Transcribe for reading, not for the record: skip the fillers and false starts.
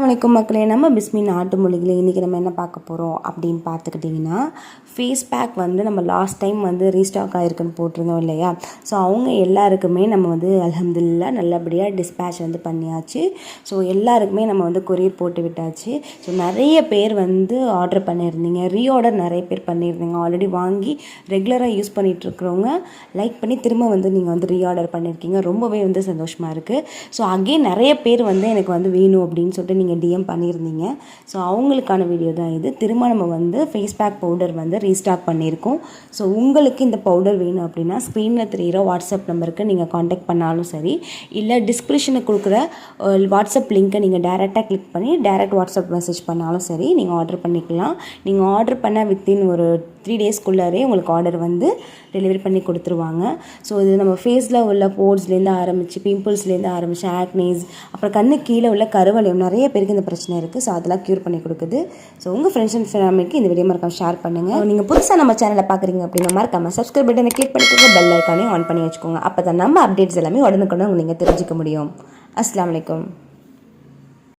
வணக்கம் மக்களே, நம்ம பிஸ்மி நாட்டு மொழிகளை இன்றைக்கி நம்ம என்ன பார்க்க போகிறோம் அப்படின்னு பார்த்துக்கிட்டிங்கன்னா, ஃபேஸ் பேக் நம்ம லாஸ்ட் டைம் ரீஸ்டாக் ஆகிருக்குன்னு போட்டிருந்தோம் இல்லையா. ஸோ அவங்க எல்லாருக்குமே நம்ம அல்ஹம்துலில்லாஹ் நல்லபடியாக டிஸ்பேட்ச் பண்ணியாச்சு. ஸோ எல்லாருக்குமே நம்ம கொரியர் போட்டு விட்டாச்சு. ஸோ நிறைய பேர் ஆர்டர் பண்ணியிருந்தீங்க, ரீஆர்டர் நிறைய பேர் பண்ணியிருந்தீங்க. ஆல்ரெடி வாங்கி ரெகுலராக யூஸ் பண்ணிகிட்ருக்கிறவங்க லைக் பண்ணி திரும்ப நீங்கள் ரீஆர்டர் பண்ணியிருக்கீங்க. ரொம்பவே சந்தோஷமாக இருக்குது. ஸோ அகெயின் நிறைய பேர் எனக்கு வேணும் அப்படின்னு சொல்லிட்டு நீங்கள் டிஎம் பண்ணியிருந்தீங்க. ஸோ அவங்களுக்கான வீடியோ தான் இது. திரும்ப நம்ம ஃபேஸ் பேக் பவுடர் ரீஸ்டாக் பண்ணியிருக்கோம். ஸோ உங்களுக்கு இந்த பவுடர் வேணும் அப்படின்னா ஸ்க்ரீனில் தெரிகிற வாட்ஸ்அப் நம்பருக்கு நீங்கள் காண்டாக்ட் பண்ணாலும் சரி, இல்லை டிஸ்கிரிப்ஷனுக்கு கொடுக்குற வாட்ஸ்அப் லிங்க்கை நீங்கள் டேரெக்டாக கிளிக் பண்ணி டேரெக்ட் வாட்ஸ்அப் மெசேஜ் பண்ணாலும் சரி, நீங்கள் ஆர்டர் பண்ணிக்கலாம். நீங்கள் ஆர்டர் பண்ண வித்தின் ஒரு 3 டேஸ்க்குள்ளாரே உங்களுக்கு ஆர்டர் டெலிவரி பண்ணி கொடுத்துருவாங்க. ஸோ இது நம்ம ஃபேஸில் உள்ள போர்ஸ்லேருந்து ஆரம்பித்து, பிம்பிள்ஸ்லேருந்து ஆரம்பித்து, ஆக்னேஸ், அப்புறம் கண்ணு கீழே உள்ள கருவளையம், நிறைய பேருக்கு இந்த பிரச்சனை இருக்குது. ஸோ அதெல்லாம் க்யூர் பண்ணி கொடுக்குது. ஸோ உங்கள் ஃப்ரெண்ட்ஸ் அண்ட் ஃபேமிலிக்கு இந்த வீடியோ மறக்காம ஷேர் பண்ணுங்கள். நீங்கள் புதுசாக நம்ம சேனலை பார்க்குறீங்க அப்படின்னா மறக்காம சப்ஸ்கிரைப் பட்டனை கிளிக் பண்ணிக்கோங்க, பெல் ஐக்கானையும் ஆன் பண்ணி வச்சுக்கோங்க. அப்போ தான் நம்ம அப்டேட்ஸ் எல்லாமே உடனுக்குடன் நீங்கள் தெரிஞ்சுக்க முடியும். அஸ்ஸலாமு அலைக்கும்.